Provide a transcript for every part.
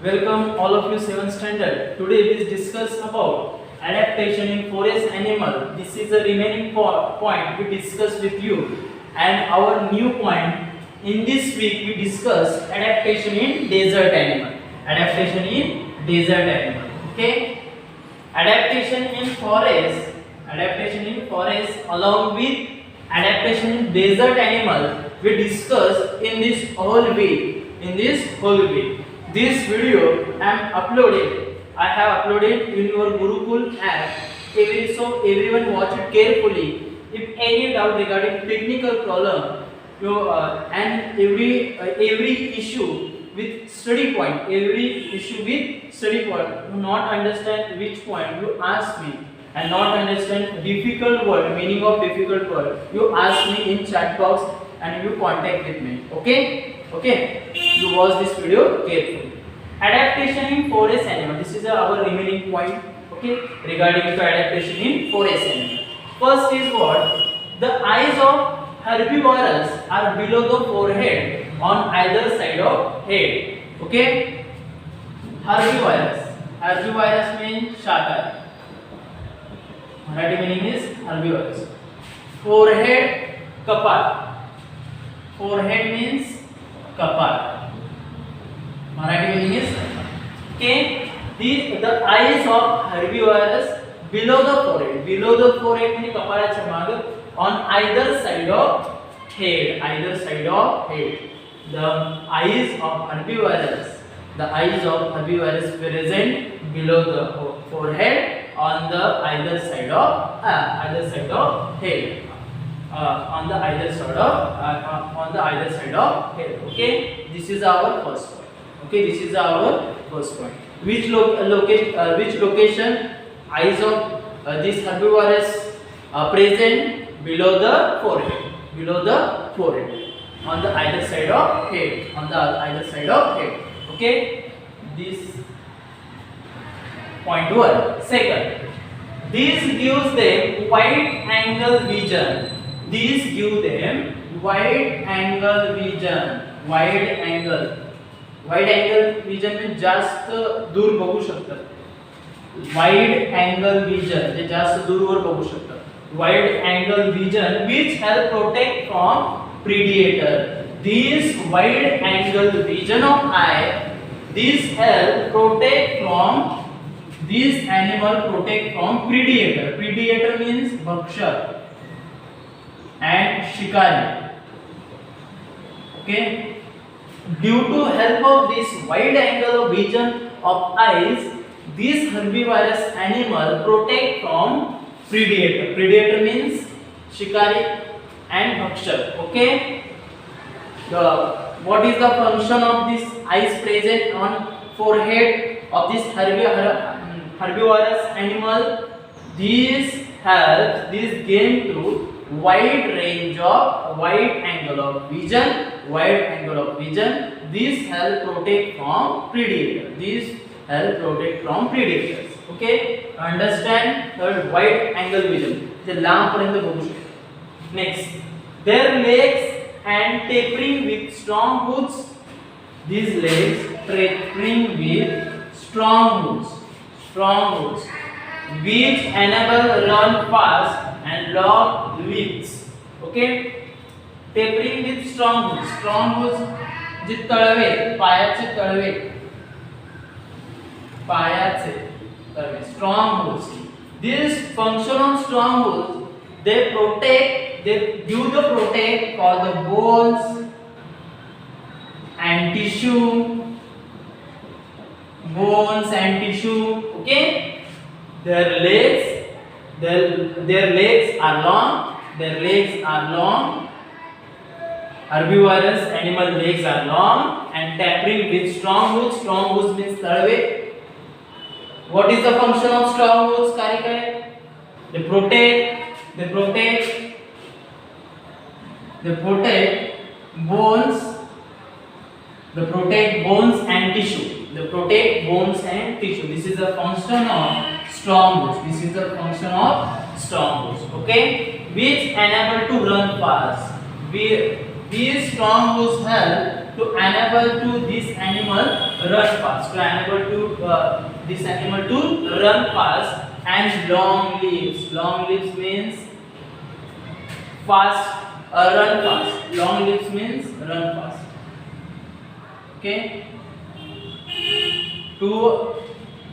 Welcome all of you 7th standard. Today we discuss about adaptation in forest animal. This is the remaining point we discuss with you, and our new point in this week we discuss adaptation in desert animal. Adaptation in desert animal. Okay. Adaptation in forest. Adaptation in forest along with adaptation in desert animal we discuss in this whole week. This video I have uploaded in your Gurukul app. So everyone watch it carefully. If any doubt regarding technical problem, you and every issue with study point, you not understand which point, you ask me, and not understand difficult word, meaning of difficult word, you ask me in chat box and you contact with me. Okay, you watch this video carefully. Adaptation in forest animal. This is our remaining point. Okay, regarding to adaptation in forest animal. First is what? The eyes of herbivorous are below the forehead on either side of head. Okay, herbivorous means शाकाहारी. Marathi meaning is herbivorous. Forehead, कपाळ. Forehead means कपाळ. Marathi meaning is okay. The eyes of herbivorous below the forehead. Below the forehead means कपाळाच्या मागे on either side of head. Either side of head. The eyes of herbivorous. The eyes of herbivorous present below the forehead on the either side of head. On the either side of head. Okay, this is our first point. Okay, this is our first point. Which location eyes of this herbivorous present below the forehead? Below the forehead, on the either side of head. On the either side of head. Okay, this point 1. Second, this gives them wide angle vision. These give them wide angle vision. Wide angle vision means जास्त दूर बघू शकतात. Wide angle vision जे जास्त दूरवर बघू शकतात. Wide angle vision which help protect from predator. This wide angle vision of eye, this help protect from this animal protect from predator. Predator means bhakshak and shikari. Okay, due to help of this wide angle of vision of eyes, this herbivorous animal protect from predator. Predator means shikari and bhakshak. Okay, what is the function of this eyes present on forehead of this herbivorous animal? This helps this game to wide angle of vision. This help protect from predators. Okay, understand? Third, wide angle vision. The लांब पर्यंत बघू शकतो. Next, their legs and tapering with strong hooves. These legs tapering with strong hooves, which enable run fast and long leaps. Okay, tapering with strong hooves जे तळवे, पायाचे तळवे, strong hooves. This function of strong hooves, they give the protect for the bones and tissue. Okay, their legs are long. Herbivorous animal legs are long and tapering with strong hooves. Strong hooves means तळवे. What is the function of strong hooves? कार्य करें. They protect bones. They protect bones and tissue. This is the function of strong hooves. Okay, which enable to run fast. These strong roots help to enable to this animal run fast. To enable to this animal to run fast. And long leaves. Long leaves means fast. Run fast. Long leaves means run fast. Okay. To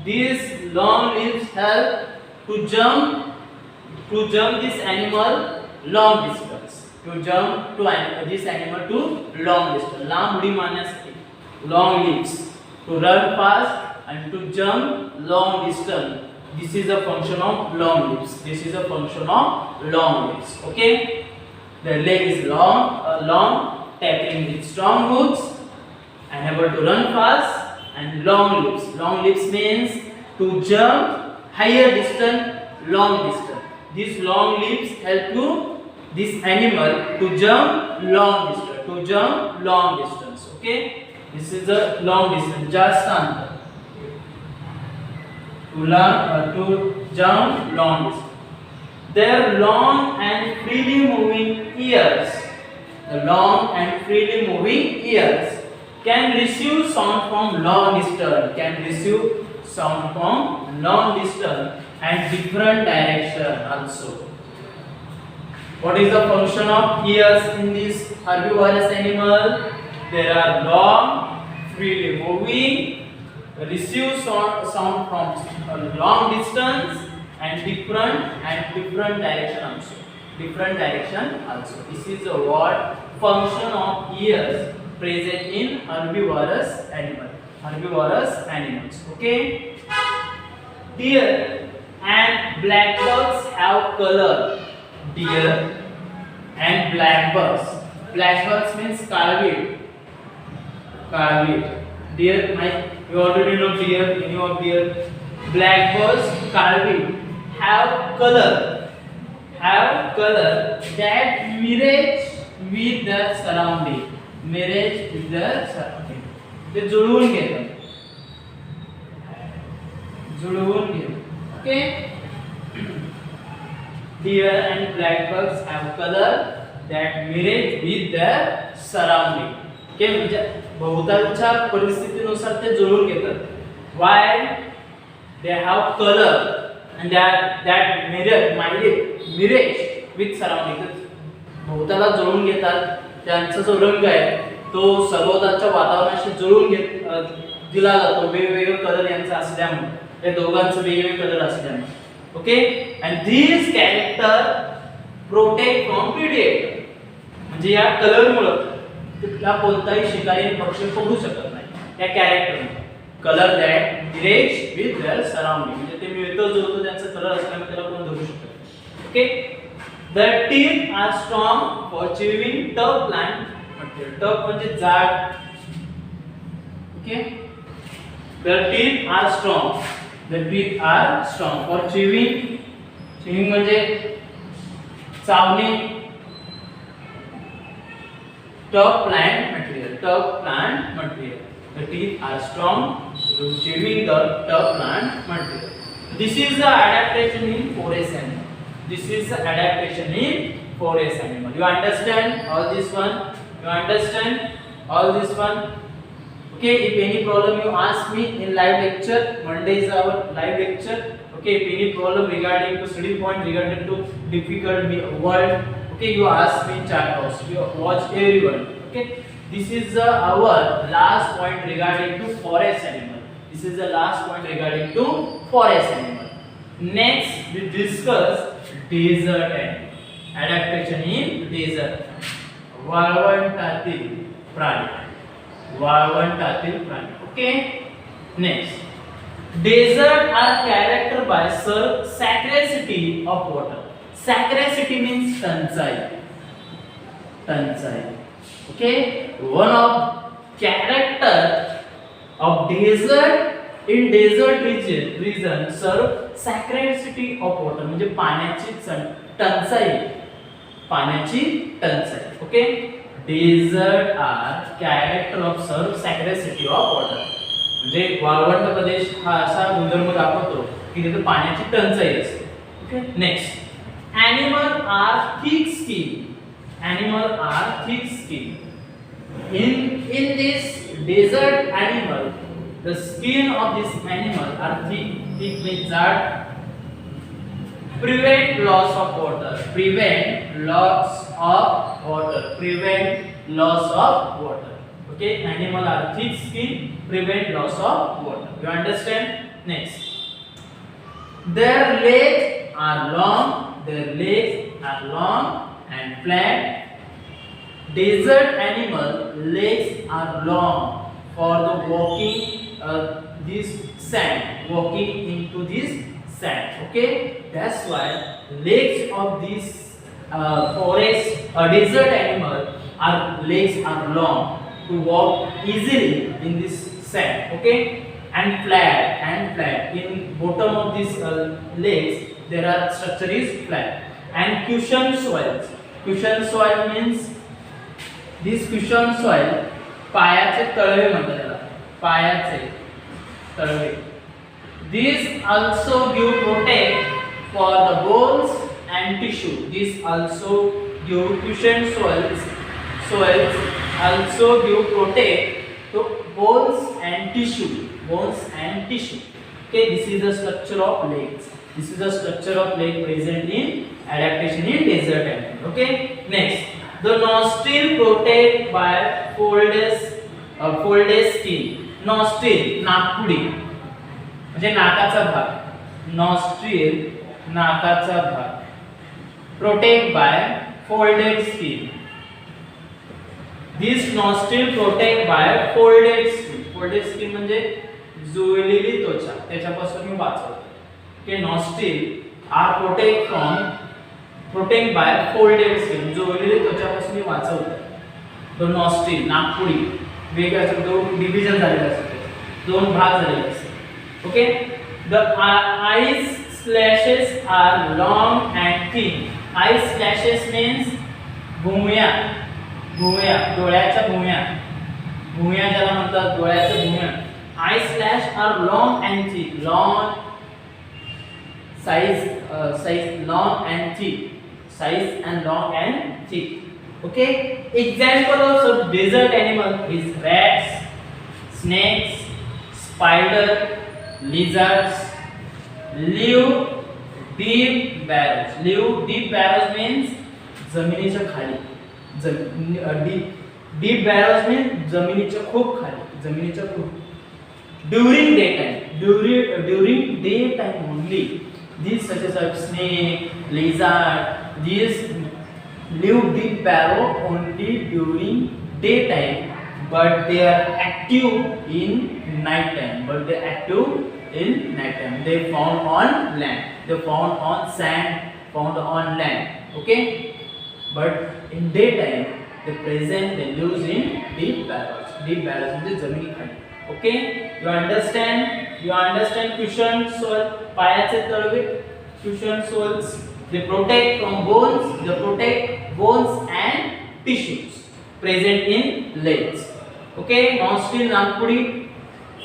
these long leaves help to jump this animal long distance. To jump to this animal to long distance. लांब उडी मारण्यासाठी long leaves. To run fast and to jump long distance. This is a function of long leaves. This is a function of long leaves. Okay. The leg is long, tapering with strong roots, and able to run fast. And long leaves. Long leaves means to jump higher distance, long distance. These long leaves help to this animal to jump long distance. To jump long distance. Okay. This is a long distance. Just answer. To jump long distance. Their long and freely moving ears. The long and freely moving ears can receive sound from long distance. Can receive sound from long distance and different direction also. What is the function of ears in this herbivorous animal? They are long, freely moving, receive sound from long distance and different direction also. Different direction also. This is a what function of ears present in herbivorous animal. Herbivorous animals. Okay. Deer and blackbirds have color. Deer and blackbirds. Blackbirds means carved. Deer, you already know deer, meaning of deer. Blackbirds, carved, have color that mirrors with the surrounding. Mirrors with the surrounding. ते जुळवून घेतात. Okay. Deer and blackbirds have color that mirrors with their surrounding. Okay, म्हणजे भोवतालच्या परिस्थितीनुसार ते जुळवून घेतात. Why? They have color and that mirrors with surrounding. भोवताला जुळवून घेतात. त्यांचा जो रंग आहे तो सभोवतालच्या वातावरणाशी जुळवून दिला जातो. वेगवेगळे कलर यांचा असल्यामुळे या दोघांचे वेगवेगळे कलर असल्यामुळे. Okay. And these character protect from predator. म्हणजे या कलरमुळे तिथला कोणताही शिकारी पक्षी पकडू शकत नाही. या कॅरेक्टरमुळे colour that mirage with their surrounding. म्हणजे ते मिळतं जुळतं त्यांचा कलर असल्यामुळे त्याला कोण धरू शकत नाही. Okay. The teeth are strong for chewing tough plant material. Tough म्हणजे जाड. Okay. The teeth are strong. The teeth are strong for chewing. Chewing म्हणजे चावणे. Tough plant material. Tough plant material. The teeth are strong for chewing the tough plant material. This is the adaptation in forest animal. This is the adaptation in forest animal. You understand all this one? You understand all this one? Okay. If any problem you ask me in live lecture. Monday is our live lecture. Okay. If any problem regarding to study point, regarding to difficult word, okay, you ask me in chat box. You watch everyone. Okay. This is our last point regarding to forest animal. This is the last point regarding to forest animal. Next we discuss desert animal. Adaptation in desert. वाळवंटातील प्राणी. वाळवंटातील प्राणी. Okay. Next. Desert are characterized by scarcity of water. Scarcity means टंचाई. टंचाई. Okay. One of character of desert in desert region serve scarcity of water. म्हणजे पाण्याची टंचाई. पाण्याची टंचाई. Okay. Desert are character of सर्व सॅक्रेसिटी ऑफ वॉटर. म्हणजे वाळवंट प्रदेश हा असा गुणधर्म दाखवतो की तिथे पाण्याची टंचाई असते. Okay. Next. Animal are thick skin. Animal are thick skin. In this desert animal, the skin of this animal are thick means that prevent loss of water. Prevent loss of water. Prevent loss of water. Okay, animal are thick skin, prevent loss of water. You understand? Next, their legs are long. Their legs are long and flat. Desert animal legs are long for the walking this sand, walking into this sand. Okay, that's why legs of this forest desert animal legs are long to walk easily in this sand. Okay, and flat in bottom of these legs there are structure is flat. And cushion soils. Cushion soil means this cushion soil पायाचे तळवे म्हणतात त्याला, पायाचे तळवे. These also give protect for the bones and tissue. This also give cushion soils also give protect to bones and tissue. Okay, this is the structure of legs. This is the structure of leg present in adaptation in desert animal. Okay, next, the nostril protect by folded skin. Nostril नाकपुडी म्हणजे नाकाचा भाग. Nostril नाकाचा भाग. Protect by folded skin. This nostril protect by folded skin. Folded skin म्हणजे जुळलेली त्वचा, त्याच्यापासून मी वाचवतो. Okay, nostril are protect by folded skin. जुळलेली त्वचापासून me वाचवतो. The nostril नाकपुडी वेगळ्या दोन division झालेले असते, दोन भाग झालेले असते. Okay, the eyes slashes are long and thin. Eyes slashes means भुवया डोळ्याच्या भुवया ज्याला म्हणतात डोळ्याच्या भुवया. Eye slash are long and thick. Long size long and thick. Size and long and thick. Okay, example of some desert animal is rats, snakes, spider, lizards. Live deep burrows. Live deep burrows means जमिनीच्या खाली. Deep burrows means जमिनीच्या खूप खाली, जमिनीच्या खूप. During daytime only, these such as snake, lizard, these live deep burrow only during daytime, but they are active in night time. They found on land. They found on sand, found on land. Okay, but in daytime they live in deep burrows. Deep burrows म्हणजे जमिनी खाली. Okay, you understand cushion soil, पायाचे तळवे. Cushion soils, they protect from bones. They protect bones and tissues present in legs. Okay, nostril नाकपुडी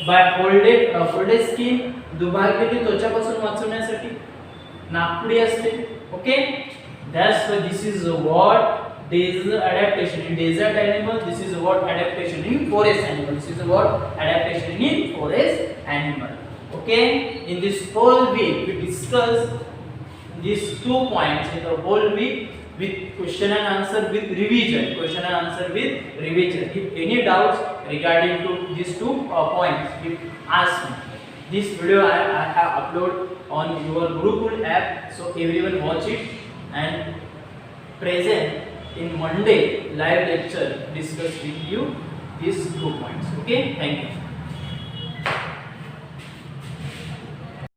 by folded skin, दुभागलेली त्वचापासून वाचवण्यासाठी नाकपुडी असते. Okay, that's why this is what desert adaptation in desert animal. This is what adaptation in forest animal. This is what adaptation in forest animal. Okay, in this whole week we discuss these 2 points in the whole week with question and answer with revision. If any doubts regarding to these 2 points, ask me. This video I have uploaded on your Gurukul app, so everyone watch it. And present in Monday live lecture discuss with you these 2 points. Okay, thank you.